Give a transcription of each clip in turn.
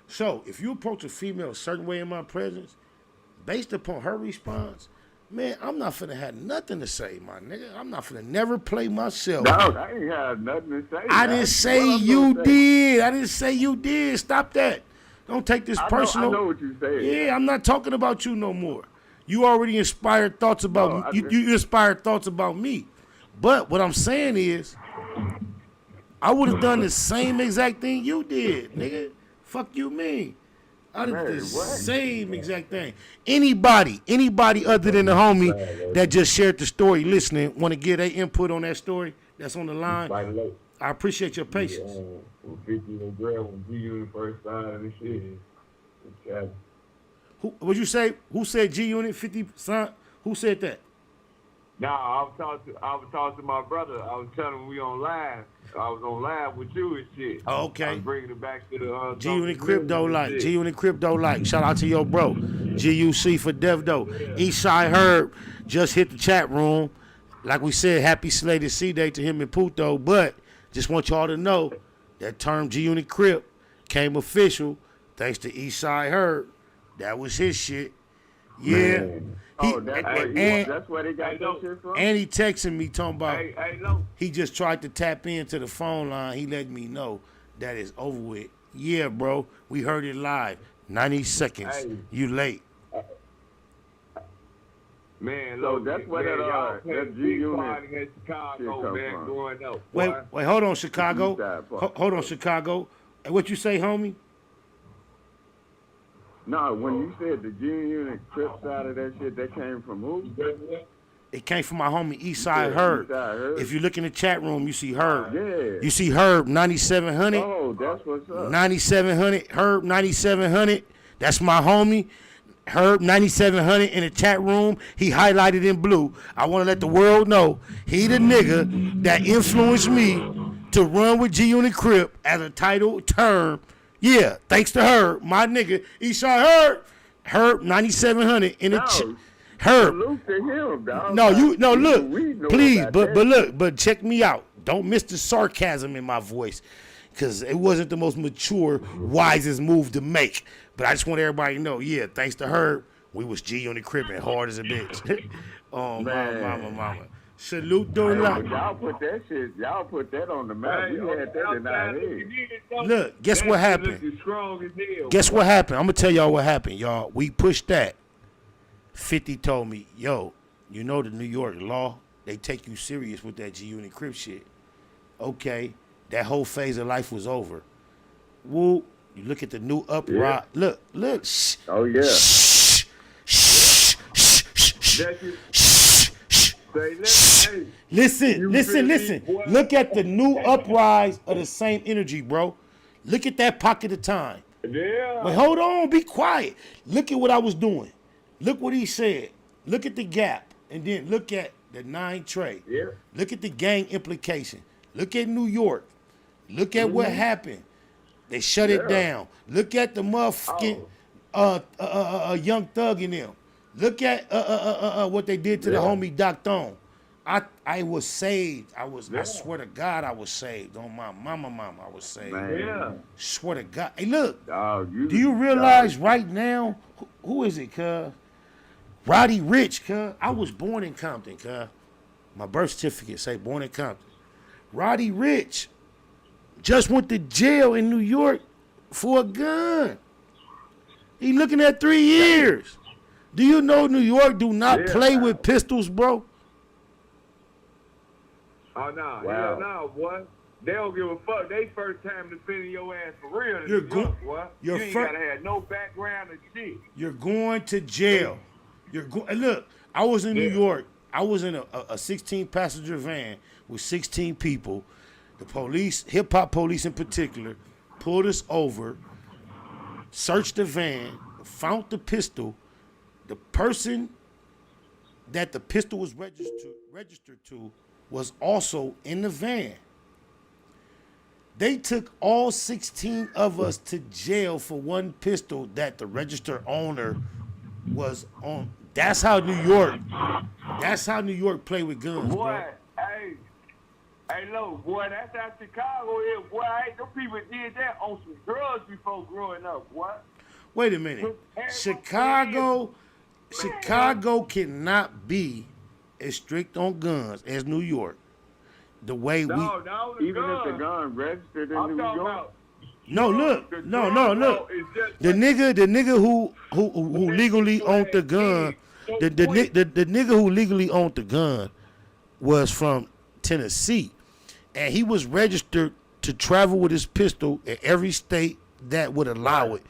So if you approach a female a certain way in my presence, based upon her response, man, I'm not finna have nothing to say, my nigga. I'm not finna never play myself. Dog, I ain't have nothing to say. I didn't say What I'm you gonna say? did. I didn't say you did. Stop that. Don't take this I personal. know what you said. Yeah, I'm not talking about you no more. You already inspired thoughts about No, I you. just, You inspired thoughts about me. But what I'm saying is, I would have done the same exact thing you did, nigga. Fuck you mean? I did man, the what? same exact thing. Anybody other than the homie that just shared the story, listening, want to give their input on that story that's on the line. I appreciate your patience. 50 and Greg when G Unit first signed and shit. What'd you say? Who said G Unit 50 son? Who said that? Nah, I was talking to my brother. I was telling him we on live. I was on live with you and shit. Oh, I okay. was bringing it back to the G Unit Crypto like. shit. G Unit Crypto like. Shout out to your bro. GUC for Devdo. Eastside Herb just hit the chat room. Like we said, happy slated C Day to him and Puto. But just want y'all to know that term G Unit Crypt came official thanks to Eastside Herb. That was his shit. Yeah. Man. That's where they got that shit from? And he texted me talking about No. he just tried to tap into the phone line. He let me know that it's over with. Yeah, bro. We heard it live. 90 seconds. Hey. You late. Man, look, that's where that G Unit in Chicago, man, from. growing up. Wait, hold on, Chicago. Hold on, Chicago. What you say, homie? No, when you said the G Unit Crip side of that shit, that came from who? It came from my homie Eastside Herb. If you look in the chat room, you see Herb. Yeah. You see Herb 9700. Oh, that's what's up. 9700. Herb 9700. That's my homie. Herb 9700 in the chat room. He highlighted in blue. I want to let the world know he the nigga that influenced me to run with G Unit Crip as a title term. Yeah, thanks to Herb, my nigga. Eastside Herb 9700 in the chat. Herb. Salute to him, dog. No, look, please, but check me out. Don't miss the sarcasm in my voice, because it wasn't the most mature, wisest move to make. But I just want everybody to know, yeah, thanks to Herb, we was G on the crib and hard as a bitch. Oh, mama. Salute Don Y'all put that on the map. We had that in our head. Look, guess what happened? Guess what happened? I'm going to tell y'all what happened, y'all. We pushed that. 50 told me, yo, you know the New York law, they take you serious with that G Unit Crip shit. Okay, that whole phase of life was over. Woo, you look at the new uproar. Yeah. Look. Shh. Oh, yeah. Shh. Listen. Look at the new uprise of the same energy, bro. Look at that pocket of time. Yeah. But hold on, be quiet. Look at what I was doing. Look what he said. Look at the gap. And then look at the 9 tray. Yeah. Look at the gang implication. Look at New York. Look at what happened. They shut it down. Look at the motherfucking Young Thug in them. Look at what they did to the homie Doc Thone. I was saved. I swear to God, I was saved. On my mama, I was saved. Man. Yeah. Swear to God. Hey, look. Do you realize right now, who is it, cuz? Roddy Rich, cuz. I was born in Compton, cuz. My birth certificate say born in Compton. Roddy Rich just went to jail in New York for a gun. He looking at 3 years. Do you know New York do not play with pistols, bro? Oh, no. Wow. Hell no, boy. They don't give a fuck. They first time defending your ass for real in New York, boy. You ain't gotta have no background and shit. You're going to jail. Look, I was in New York. I was in a 16-passenger van with 16 people. The police, hip-hop police in particular, pulled us over, searched the van, found the pistol. The person that the pistol was registered to was also in the van. They took all 16 of us to jail for one pistol that the registered owner was on. That's how New York play with guns, Boy, bro. hey, Hey, look, boy, that's how Chicago is, boy. Them people did that on some drugs before growing up, boy. Wait a minute. Chicago cannot be as strict on guns as New York. The way no, even if the gun registered in New York. No, look. The nigga who legally owned the gun, the nigga who legally owned the gun was from Tennessee, and he was registered to travel with his pistol in every state that would allow it.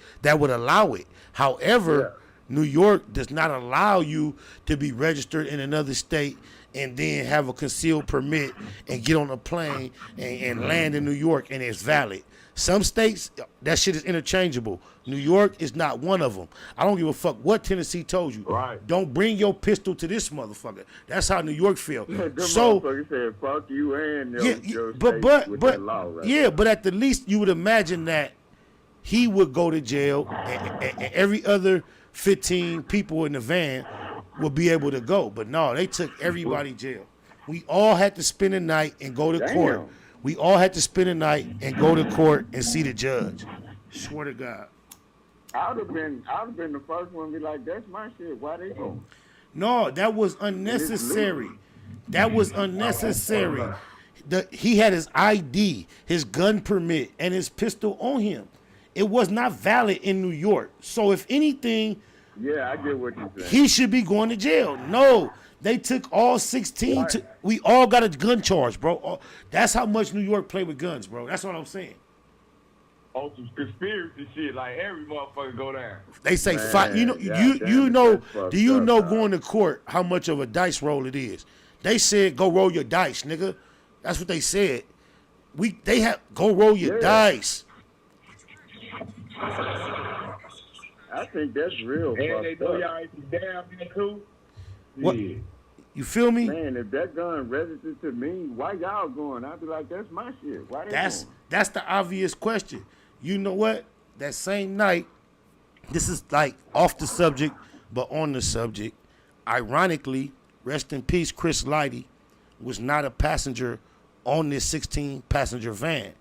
However, New York does not allow you to be registered in another state and then have a concealed permit and get on a plane and land in New York and it's valid. Some states, that shit is interchangeable. New York is not one of them. I don't give a fuck what Tennessee told you. Right. Don't bring your pistol to this motherfucker. That's how New York feel. So motherfucker said, fuck you and your state with that law, right? Yeah, but at the least you would imagine that he would go to jail and every other 15 people in the van would be able to go. But no, they took everybody to jail. We all had to spend a night and go to court. We all had to spend a night and go to court and see the judge. Swear to God. I would have been the first one to be like, that's my shit. Why they go? No, that was unnecessary. That was unnecessary. He had his ID, his gun permit, and his pistol on him. It was not valid in New York. So if anything, yeah, I get what you're saying. He should be going to jail. No, they took all 16. We all got a gun charge, bro. That's how much New York play with guns, bro. That's what I'm saying. On some conspiracy shit, like every motherfucker go down. They say fight. You know. Do you know going to court how much of a dice roll it is? They said go roll your dice, nigga. That's what they said. They have go roll your dice. I think that's real. And they know y'all ain't damn there too. What? Yeah. You feel me? Man, if that gun registered to me, why y'all going? I'd be like, that's my shit. Why they going? That's the obvious question. You know what? That same night, this is like off the subject, but on the subject. Ironically, rest in peace, Chris Lighty was not a passenger on this 16-passenger van.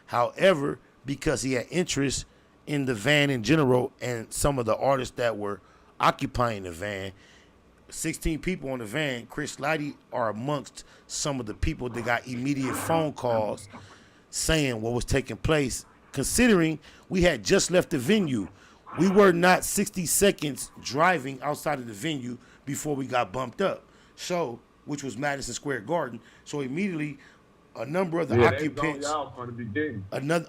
However, because he had interest in the van in general and some of the artists that were occupying the van, 16 people on the van, Chris Lighty are amongst some of the people that got immediate phone calls saying what was taking place, considering we had just left the venue. We were not 60 seconds driving outside of the venue before we got bumped up. So, which was Madison Square Garden. So immediately a number of the occupants. A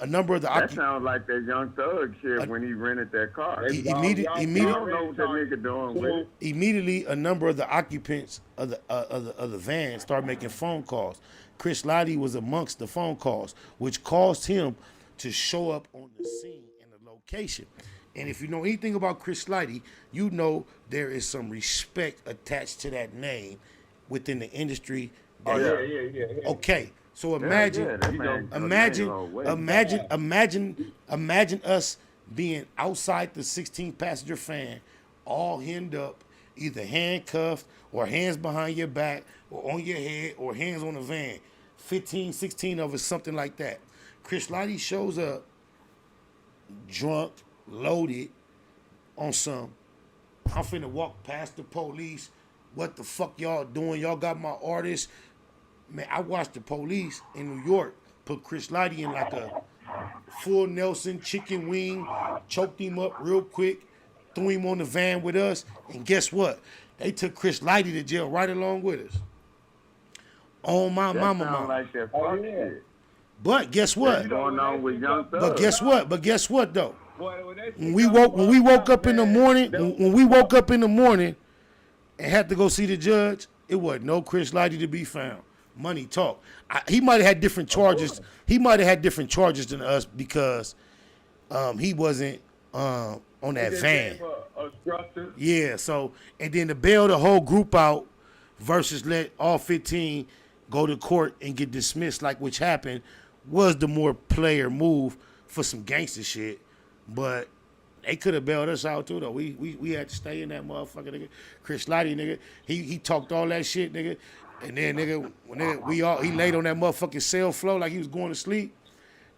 number of the occupants. That sounds like that Young Thug shit when he rented that car. Immediately, I don't know what that nigga doing with it. Immediately, a number of the occupants of the van started making phone calls. Chris Lighty was amongst the phone calls, which caused him to show up on the scene and the location. And if you know anything about Chris Lighty, you know there is some respect attached to that name within the industry. Yeah. Okay. So imagine us being outside the 16-passenger van, all hemmed up, either handcuffed or hands behind your back or on your head or hands on the van. 15, 16 of us, something like that. Chris Lighty shows up drunk, loaded on some, I'm finna walk past the police. What the fuck y'all doing? Y'all got my artist. Man, I watched the police in New York put Chris Lighty in like a full Nelson chicken wing, choked him up real quick, threw him on the van with us, and guess what? They took Chris Lighty to jail right along with us. Oh my mama. Like that fuck shit. But guess what? Going on with Young Thug. But guess what though? When we woke up in the morning and had to go see the judge, it wasn't no Chris Lighty to be found. Money talk. He might have had different charges. He might have had different charges than us because he wasn't on that van. Yeah. So and then to bail the whole group out versus let all 15 go to court and get dismissed, like which happened, was the more player move for some gangster shit. But they could have bailed us out too, though. We had to stay in that motherfucker, nigga. Chris Lighty, nigga. He talked all that shit, nigga. And then he laid on that motherfucking cell floor like he was going to sleep.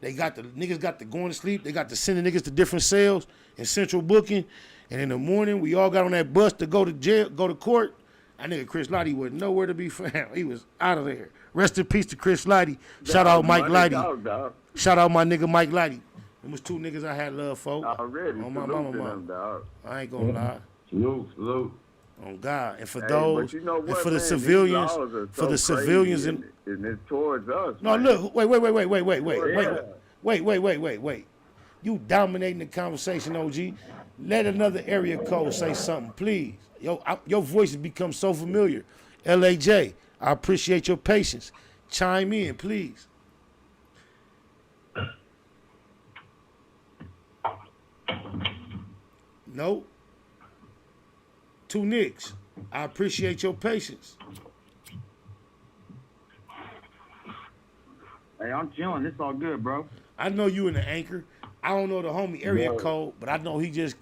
Niggas got to going to sleep. They got to send the niggas to different cells in central booking. And in the morning, we all got on that bus to go to jail, go to court. That nigga Chris Lighty was nowhere to be found. He was out of there. Rest in peace to Chris Lighty. Shout out Mike Lighty. Shout out my nigga Mike Lighty. Them was two niggas I had love for. Already. On my mama. I ain't gonna lie. Salute. On God. And for those, you know what, and for the man, civilians, for the civilians and it's towards us. No, man. look, wait. You dominating the conversation, OG. Let another area code say something, please. Your voice has become so familiar. LAJ, I appreciate your patience. Chime in, please. No. Two Nicks, I appreciate your patience. Hey, I'm chilling. It's all good, bro. I know you in the anchor. I don't know the homie area code, but I know it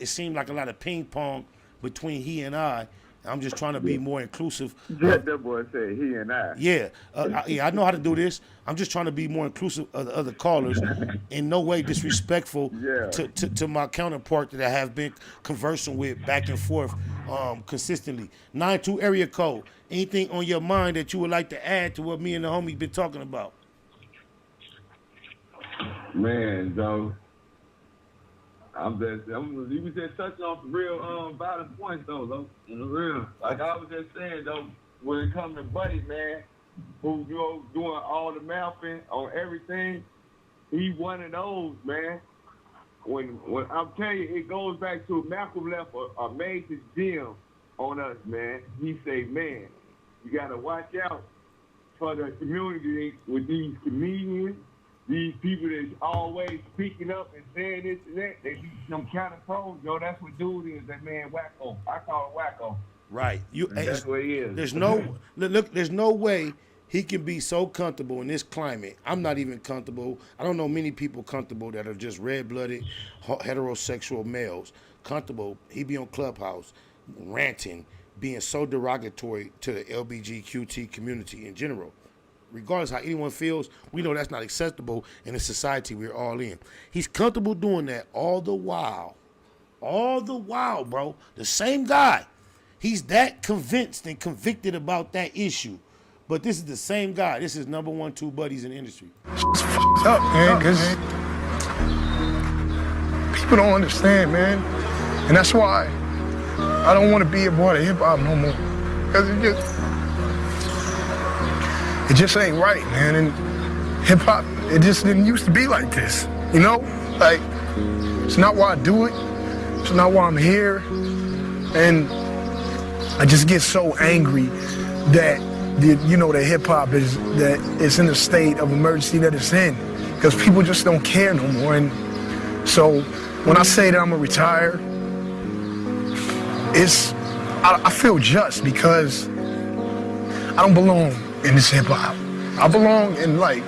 seemed like a lot of ping pong between he and I. I'm just trying to be more inclusive. That boy said he and I. Yeah, I know how to do this. I'm just trying to be more inclusive of the other callers, in no way disrespectful to my counterpart that I have been conversing with back and forth consistently. 92 area code. Anything on your mind that you would like to add to what me and the homie been talking about? Man, though, you was just touching on some real violent points, though, in the real. Like I was just saying, though, when it comes to Buddy, man, who, doing all the mouthing on everything, he one of those, man. When I'm telling you, it goes back to Malcolm left a major gem on us, man. He say, man, you got to watch out for the community with these comedians, these people that's always speaking up and saying this and that. They be some kind of pros, that's what dude is, that man Wacko. I call him Wacko. Right. That's what he is. There's no way he can be so comfortable in this climate. I'm not even comfortable. I don't know many people comfortable that are just red-blooded heterosexual males. Comfortable. He be on Clubhouse ranting, being so derogatory to the LBGQT community in general. Regardless how anyone feels, we know that's not acceptable in the society we're all in. He's comfortable doing that all the while, bro. The same guy. He's that convinced and convicted about that issue. But this is the same guy. This is number 1, 2 buddies in the industry. It's fucked up, man, because people don't understand, man. And that's why I don't want to be a part of hip-hop no more. Because it just ain't right, man. And hip-hop, it just didn't used to be like this, Like, it's not why I do it. It's not why I'm here. And I just get so angry that, the hip-hop is in the state of emergency that it's in. Because people just don't care no more. And so when I say that I'm gonna retire, I feel just because I don't belong in this hip-hop. I belong in, like,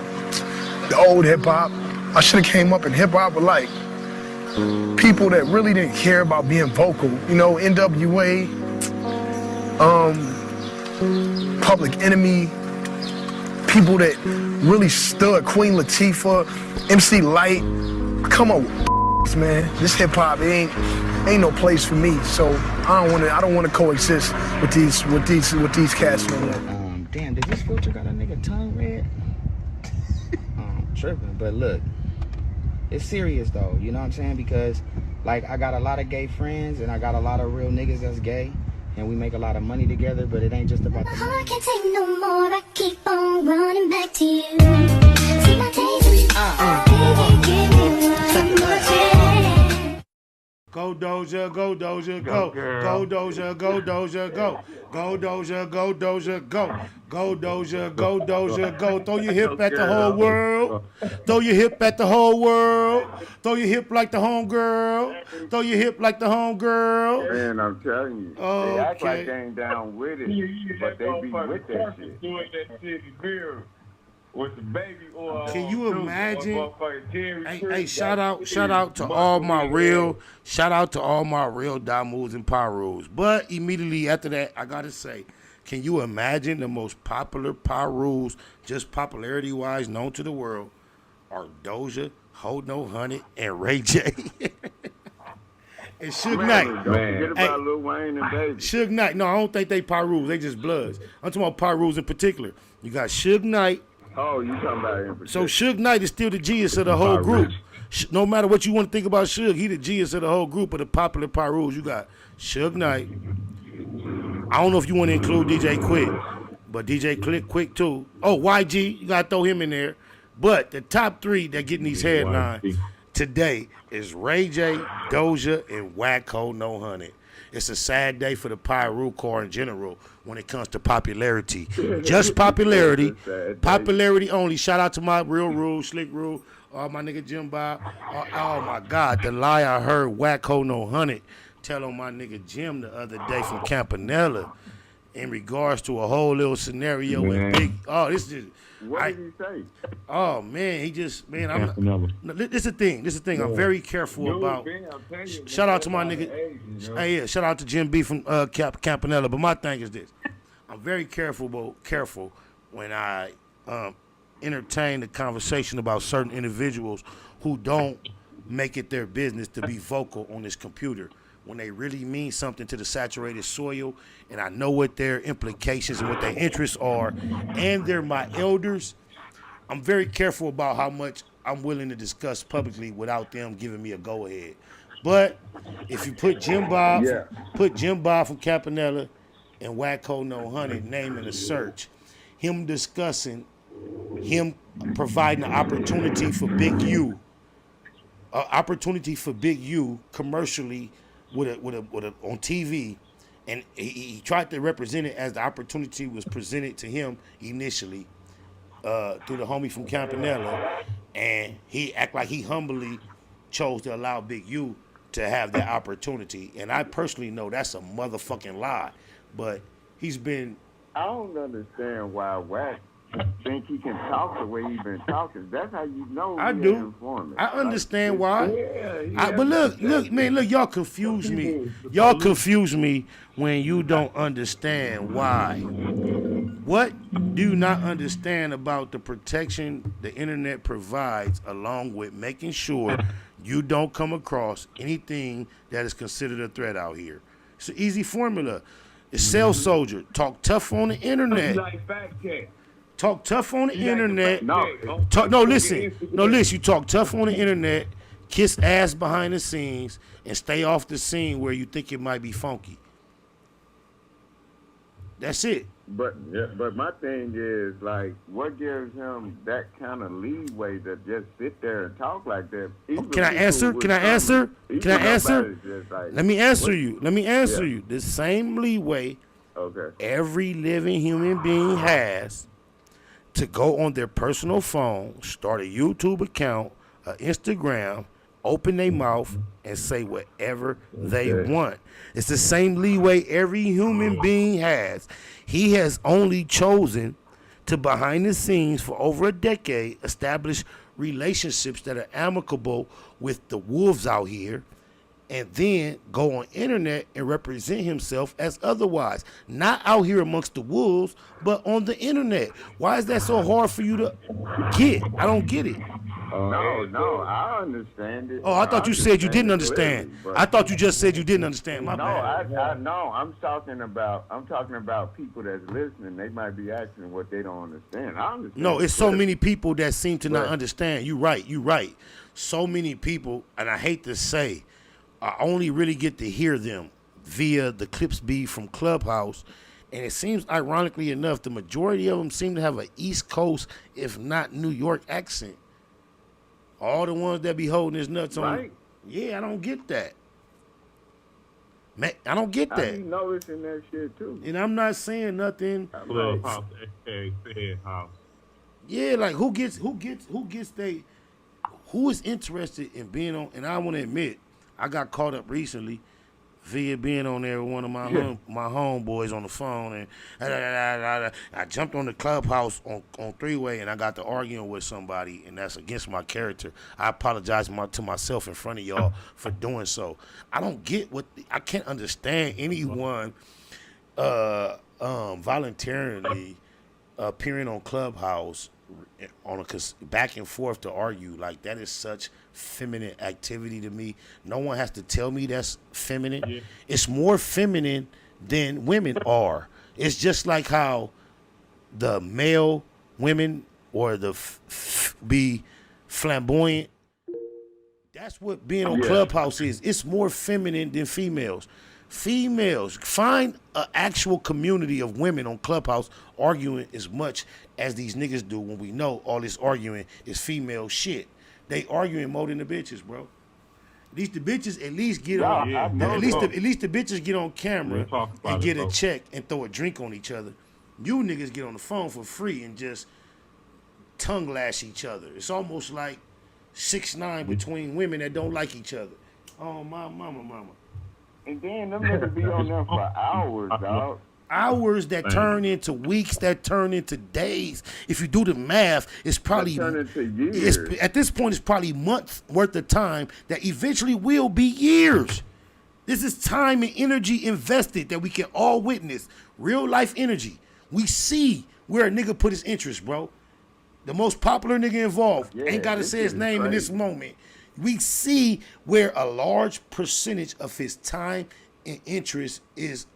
the old hip-hop. I should have came up in hip-hop with, like, people that really didn't care about being vocal. NWA, Public Enemy, people that really stood, Queen Latifah, MC Light. Come on, man. This hip-hop ain't no place for me. So I don't want to coexist with these cats no more. Damn, did this filter got a nigga tongue red? I'm tripping, but look, it's serious though, you know what I'm saying? Because, like, I got a lot of gay friends and I got a lot of real niggas that's gay, and we make a lot of money together, but it ain't just about the money. I can't take no more, I keep on running back to you. See my days, baby, give me one more chance. Go Doja, go Doja, go. Go Doja, go Doja, go. Go Doja, go Doja, go. Go Doja, go Doja, go. Throw your hip at the whole world. Throw your hip at the whole world. Throw your hip like the homegirl. Throw your hip like the homegirl. Man, I'm telling you. They act like they ain't down with it, but they be with that shit. Doing that shit in beer with the baby oil. Can you imagine? Hey, shout out to all my real Damus and Pyrus. But immediately after that, I gotta say, Can you imagine the most popular Pyrus, just popularity-wise, known to the world, are Doja, Hold No Honey, and Ray J. and Suge Knight. Don't forget about Lil Wayne and Baby. Suge Knight. No, I don't think they Pyrus. They just Bloods. I'm talking about Pyrus in particular. You got Suge Knight. Oh, you talking about him? So Suge Knight is still the genius of the whole group. No matter what you want to think about Suge, he the genius of the whole group of the popular Pyrus. You got Suge Knight. I don't know if you want to include DJ Quick, but DJ Quick too. Oh, YG, you got to throw him in there. But the top three that getting these headlines today is Ray J, Doja, and Wack Hold No Honey. It's a sad day for the Pyru core in general when it comes to popularity. Just popularity. Popularity only. Shout out to my Real Rule, Slick Rule, my nigga Jim Bob. Oh my God, the lie I heard Wack Hold No Honey tell on my nigga Jim the other day from Campanella in regards to a whole little scenario with Big. Oh, this is. What did he say? Oh man, he just I'm. No, this is the thing. I'm very careful about. Shout out to my nigga. Hey, yeah, shout out to Jim B from Campanella. But my thing is this: I'm very careful when I entertain the conversation about certain individuals who don't make it their business to be vocal on this computer when they really mean something to the saturated soil, and I know what their implications and what their interests are, and they're my elders. I'm very careful about how much I'm willing to discuss publicly without them giving me a go-ahead. But if you put Jim Bob from Campanella and Wack Hold No Honey name in a search, him discussing, him providing an opportunity for Big U commercially with a on TV, and he tried to represent it as the opportunity was presented to him initially through the homie from Campanella, and he act like he humbly chose to allow Big U to have that opportunity. And I personally know that's a motherfucking lie, but he's been. I don't understand why Wack think he can talk the way he's been talking. That's how you know. I do. I understand why. But look, y'all confuse me. Y'all confuse me when you don't understand why. What do you not understand about the protection the internet provides, along with making sure you don't come across anything that is considered a threat out here? It's an easy formula. It's Cell Soldier. Talk tough on the internet. Talk tough on the internet. Listen. You talk tough on the internet, kiss ass behind the scenes, and stay off the scene where you think it might be funky. That's it. But my thing is, like, what gives him that kind of leeway to just sit there and talk like that? Can I answer? Let me answer you. The same leeway every living human being has to go on their personal phone, start a YouTube account, an Instagram, open their mouth, and say whatever they want. It's the same leeway every human being has. He has only chosen to, behind the scenes for over a decade, establish relationships that are amicable with the wolves out here, and then go on internet and represent himself as otherwise. Not out here amongst the wolves, but on the internet. Why is that so hard for you to get? I don't get it. No, I understand it. Oh, I thought you said you didn't understand. I thought you just said you didn't understand. My bad. I'm talking about people that's listening. They might be asking what they don't understand. I understand. No, it's so many people that seem to not understand. You right. So many people, and I hate to say, I only really get to hear them via the Clips B from Clubhouse. And it seems, ironically enough, the majority of them seem to have an East Coast, if not New York accent. All the ones that be holding his nuts on. Right. Yeah, I don't get that. Man, I don't get that. I be noticing that shit too. And I'm not saying nothing. Yeah, like who is interested in being on? And I want to admit, I got caught up recently via being on there with one of my homeboys on the phone, and I jumped on the Clubhouse on three-way, and I got to arguing with somebody, and that's against my character. I apologize to myself in front of y'all for doing so. I don't get I can't understand anyone voluntarily appearing on Clubhouse on a back and forth to argue, like that is such feminine activity to me. No one has to tell me that's feminine. Yeah. It's more feminine than women are. It's just like how the male women or the be flamboyant. That's what being on Clubhouse is. It's more feminine than females. Females, find an actual community of women on Clubhouse arguing as much as these niggas do when we know all this arguing is female shit. They arguing more than the bitches, bro. At least the bitches at least get on. At least the bitches get on camera and get a check and throw a drink on each other. You niggas get on the phone for free and just tongue lash each other. It's almost like 6ix9ine between women that don't like each other. Oh my mama. And then them niggas be on there for hours, dog. Hours that turn into weeks, that turn into days. If you do the math, it's probably turn into years. At this point, it's probably months worth of time that eventually will be years. This is time and energy invested that we can all witness. Real life energy. We see where a nigga put his interest, bro. The most popular nigga involved ain't got to say his name in this moment. We see where a large percentage of his time and interest is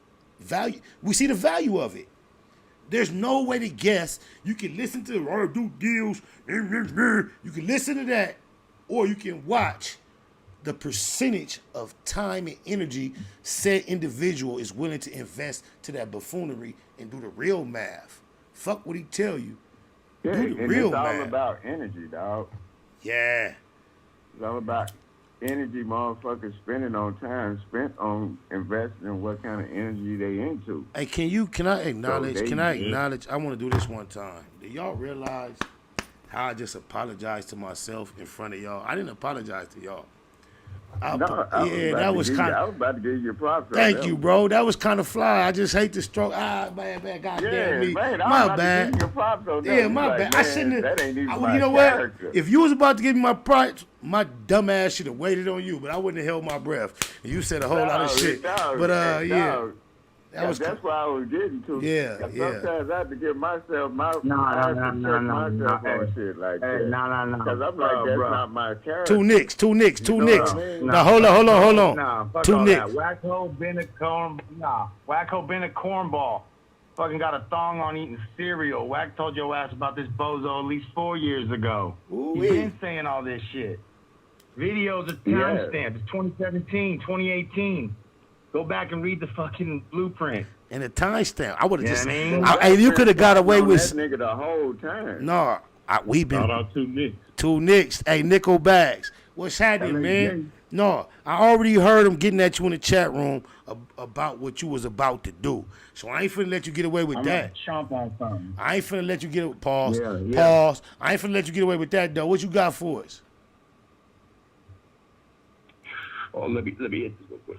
value. We see the value of it. There's no way to guess. You can listen to or do deals. You can listen to that, or you can watch the percentage of time and energy said individual is willing to invest to that buffoonery and do the real math. Fuck what he tell you. Yeah, do the and real it's all math. about energy, dog. Yeah. It's all about energy motherfuckers spending on time spent on investing in what kind of energy they into. Hey, can I acknowledge, I want to do this one time. Do y'all realize how I just apologized to myself in front of y'all? I didn't apologize to y'all. I was about to give you props. Thank you, bro. That was kind of fly. I just hate the stroke. Man, goddamn me. Man, my bad. Give you props on that. Yeah, my bad. I shouldn't have. That ain't even You know character. what? If you was about to give me my props, my dumb ass should have waited on you, but I wouldn't have held my breath. And you said a whole lot of shit. Yeah. That's why I was getting to. Yeah. Sometimes I have to give myself my shit like that. No. Because I'm like, that's not my character. Two nicks. Now hold on. Two nicks. Wacko been a cornball. Fucking got a thong on eating cereal. Wack told your ass about this bozo at least 4 years ago. He's been saying all this shit. Videos of timestamps. It's 2017, 2018. Go back and read the fucking blueprint. And the timestamp. I would have just. I you could have got away with that nigga the whole time. No, we've been. Shout out to Nick. Two nicks. Hey, nickel bags. What's happening, man? No, I already heard him getting at you in the chat room about what you was about to do. So I ain't finna let you get away with that. Chomp on something. I ain't finna let you get pause. Pause. I ain't finna let you get away with that though. What you got for us? Oh, let me hit this real quick.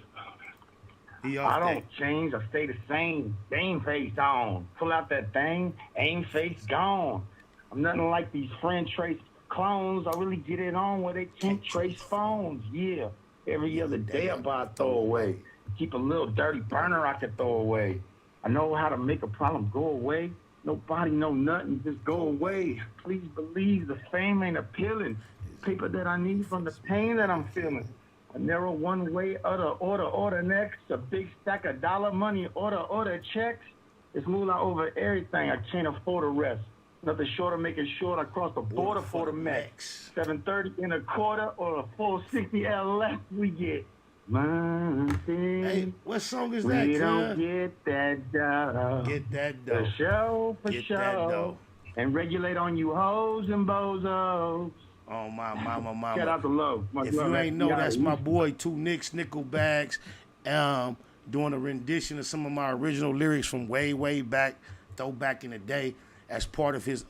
I don't change. I stay the same. Game face on. Pull out that thing. Aim face gone. I'm nothing like these friend trace clones. I really get it on where they can't trace phones. Yeah. Every other day I buy a throwaway. Keep a little dirty burner I can throw away. I know how to make a problem go away. Nobody know nothing. Just go away. Please believe the fame ain't appealing. Paper that I need from the pain that I'm feeling. A narrow one-way, order next. A big stack of dollar money, order checks. It's moolah over everything. I can't afford a rest. Nothing short of making sure I cross the border for the max. 730 in a quarter or a full 60 LS we get. Money. Hey, what song is that, We don't get that dough. Get that dough. For show. And regulate on you hoes and bozos. Oh, my mama. Shout out to Low. If you ain't know, that's my boy, Two Nicks, Nickel Bags, doing a rendition of some of my original lyrics from way back, back in the day, as part of his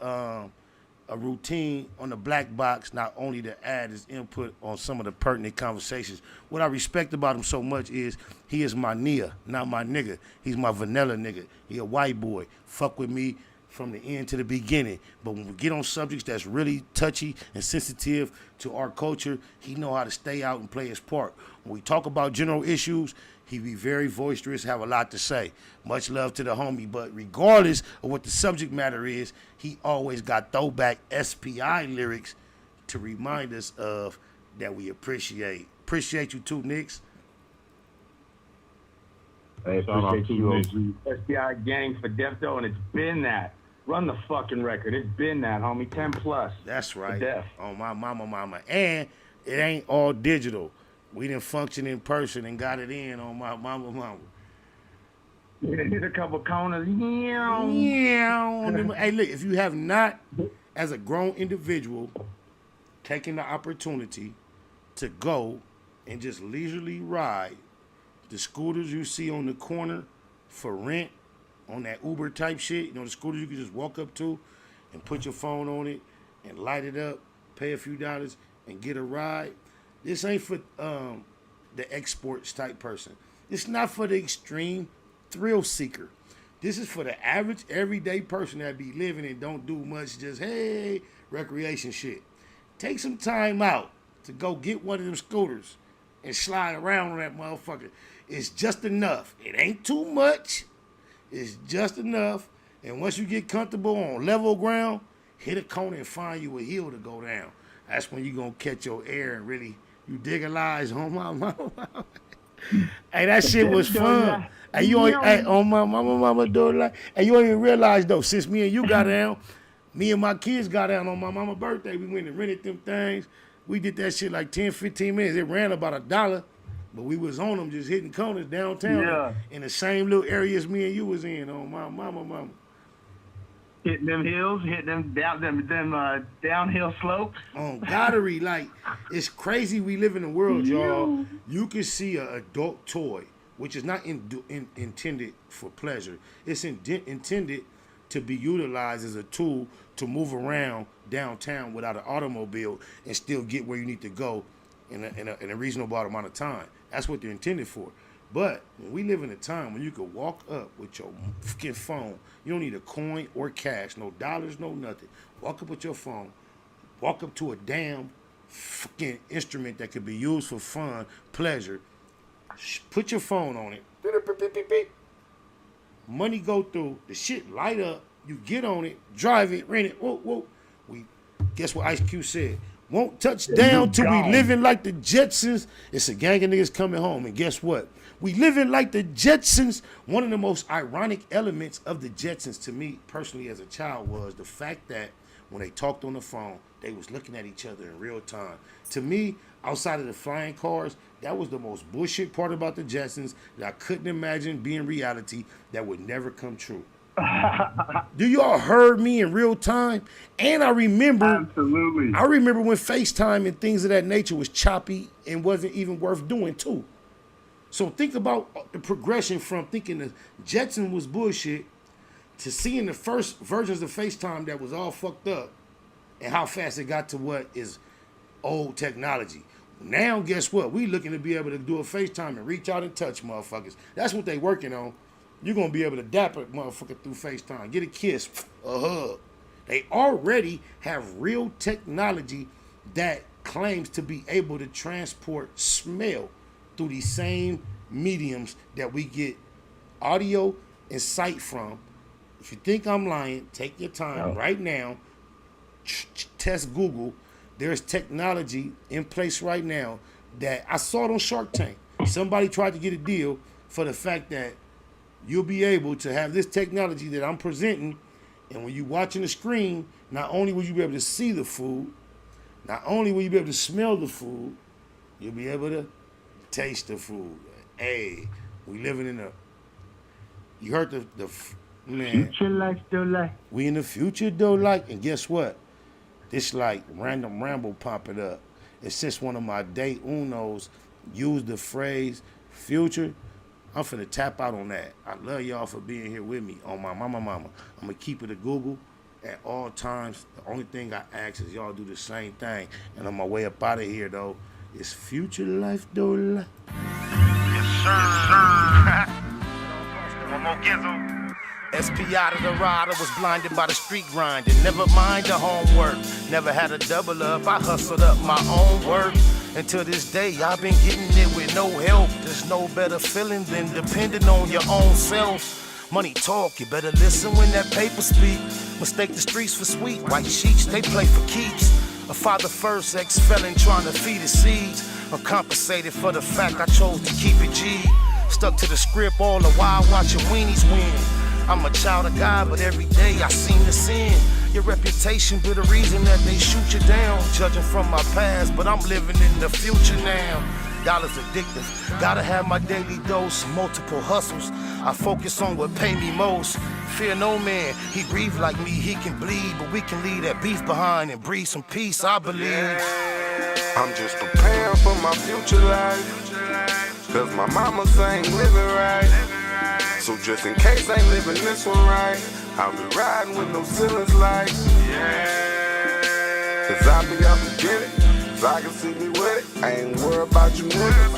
a routine on the Black Box, not only to add his input on some of the pertinent conversations. What I respect about him so much is he is my Nia, not my nigga. He's my vanilla nigga. He a white boy. Fuck with me, from the end to the beginning. But when we get on subjects that's really touchy and sensitive to our culture, he know how to stay out and play his part. When we talk about general issues, he be very boisterous, have a lot to say. Much love to the homie, but regardless of what the subject matter is, he always got throwback SPI lyrics to remind us of that we appreciate. Appreciate you too, Nicks. I appreciate you, SBI gang for Death Though, and it's been that. Run the fucking record. It's been that, homie. 10 plus. That's right. Death. On my mama. And it ain't all digital. We didn't function in person and got it in on my mama. Yeah, hit a couple corners. Yeah. Hey, look, if you have not, as a grown individual, taken the opportunity to go and just leisurely ride the scooters you see on the corner for rent, on that Uber type shit, you know, the scooters you can just walk up to and put your phone on it and light it up, pay a few dollars and get a ride. This ain't for the exports type person. It's not for the extreme thrill seeker. This is for the average everyday person that be living and don't do much, just hey, recreation shit. Take some time out to go get one of them scooters and slide around on that motherfucker. It's just enough. It ain't too much. It's just enough. And once you get comfortable on level ground, hit a corner and find you a hill to go down. That's when you gonna catch your air and really, you digitalize on my mama. Hey, that shit was fun. Hey, you ain't, hey, on my mama do like, hey, you ain't even realize though, since me and you got down, me and my kids got down on my mama's birthday. We went and rented them things. We did that shit like 10, 15 minutes. It ran about $1. But we was on them just hitting corners downtown in the same little areas me and you was in on my mama. Hitting them hills, hitting them downhill slopes. On Goddard, like, it's crazy we live in a world, y'all. You can see an adult toy, which is not intended for pleasure. It's intended to be utilized as a tool to move around downtown without an automobile and still get where you need to go in a reasonable amount of time. That's what they're intended for. But when we live in a time when you can walk up with your fucking phone, you don't need a coin or cash, no dollars, no nothing. Walk up with your phone, walk up to a damn fucking instrument that could be used for fun, pleasure. Put your phone on it. Beep, beep. Money go through, the shit light up, you get on it, drive it, rent it, whoa. Guess what Ice Cube said? Won't touch down till we living like the Jetsons. It's a gang of niggas coming home. And guess what? We living like the Jetsons. One of the most ironic elements of the Jetsons to me personally as a child was the fact that when they talked on the phone, they was looking at each other in real time. To me, outside of the flying cars, that was the most bullshit part about the Jetsons that I couldn't imagine being reality that would never come true. Do y'all heard me in real time? And I remember, absolutely. I remember when FaceTime and things of that nature was choppy and wasn't even worth doing too. So think about the progression from thinking the Jetson was bullshit to seeing the first versions of FaceTime that was all fucked up and how fast it got to what is old technology. Now, guess what? We looking to be able to do a FaceTime and reach out and touch motherfuckers. That's what they working on. You're going to be able to dap a motherfucker through FaceTime. Get a kiss, a hug. They already have real technology that claims to be able to transport smell through these same mediums that we get audio and sight from. If you think I'm lying, take your time right now. Test Google. There's technology in place right now that I saw it on Shark Tank. Somebody tried to get a deal for the fact that you'll be able to have this technology that I'm presenting, and when you're watching the screen, not only will you be able to see the food, not only will you be able to smell the food, you'll be able to taste the food. Hey, we living in a, you heard the man. Future life, still life. We in the future, though, like, and guess what? This like random ramble popping up. And since one of my day unos used the phrase future, I'm finna tap out on that. I love y'all for being here with me on my mama. I'm gonna keep it a Google at all times. The only thing I ask is y'all do the same thing. And on my way up out of here though, it's future life though. Yes, sir. One more gizzle. SP out of the rider, was blinded by the street grinding. Never mind the homework, never had a double up. I hustled up my own work. And to this day, I've been getting it with no help. There's no better feeling than depending on your own self. Money talk, you better listen when that paper speak. Mistake the streets for sweet, white sheets, they play for keeps. A father first, ex-felon trying to feed his seeds. I'm compensated for the fact I chose to keep it G. Stuck to the script all the while watching weenies win. I'm a child of God, but every day I seem to sin. Your reputation be the reason that they shoot you down. Judging from my past, but I'm living in the future now. Dollars addictive, gotta have my daily dose. Multiple hustles, I focus on what pay me most. Fear no man, he grieve like me, he can bleed. But we can leave that beef behind and breathe some peace, I believe. I'm just preparing for my future life, cause my mama say ain't living right. So just in case I ain't living this one right, I'll be riding with no ceilings like. Cause I be out to get it, so I can see me with it. I ain't worried about you niggas.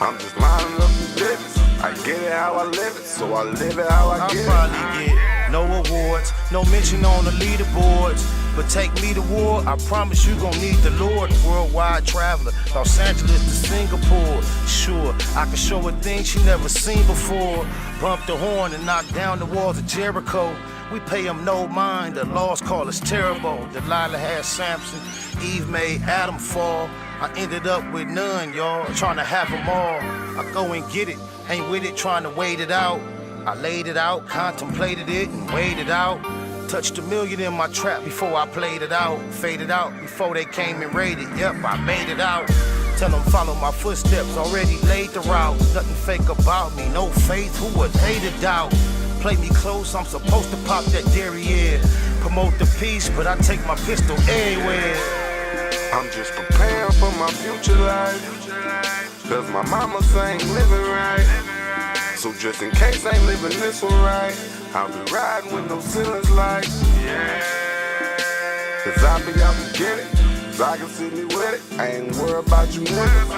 I'm just minding up the business. I get it how I live it, so I live it how I get it. I'll probably get no awards, no mention on the leaderboards. But take me to war, I promise you gon' need the Lord. Worldwide traveler, Los Angeles to Singapore. Sure, I can show her things she never seen before. Bump the horn and knock down the walls of Jericho. We pay them no mind, the laws call us terrible. Delilah had Samson, Eve made Adam fall. I ended up with none, y'all, trying to have them all. I go and get it, ain't with it, trying to wait it out. I laid it out, contemplated it, and weighed it out. Touched $1 million in my trap before I played it out. Faded out before they came and raided. Yep, I made it out. Tell them follow my footsteps, already laid the route. Nothing fake about me, no faith, who would they to doubt? Play me close, I'm supposed to pop that derriere. Promote the peace, but I take my pistol everywhere. I'm just preparing for my future life, cause my mama say ain't living right. So just in case I ain't living this one right, I'll be riding with no ceilings like. Cause I be out to get it, so I can see me with it. I ain't worried about you niggas.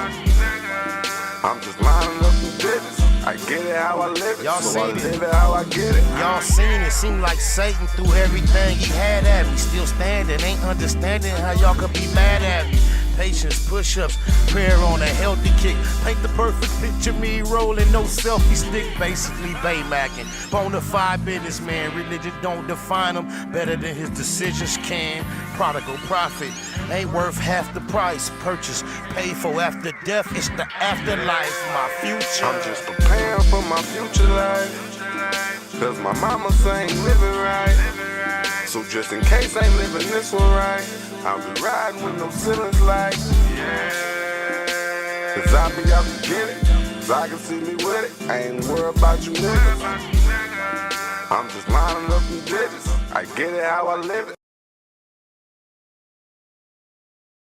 I'm just minding up the business. I get it how I live it, Y'all so I seen live it how I get it. Y'all seen it, seemed like Satan threw everything he had at me. Still standing, ain't understanding how y'all could be mad at me. Patience, push-ups, prayer on a healthy kick. Paint the perfect picture, me rolling, no selfie stick. Basically Baymacking, bonafide businessman. Religion don't define him better than his decisions can. Prodigal prophet, ain't worth half the price. Purchase, paid for after death, it's the afterlife. My future, I'm just preparing for my future life, cause my mama say ain't living right. So just in case I ain't living this one right, I'll be riding with no ceilings like. Cause I be out to get it, so I can see me with it. I ain't worried about you niggas. I'm just minding up the business. I get it how I live it.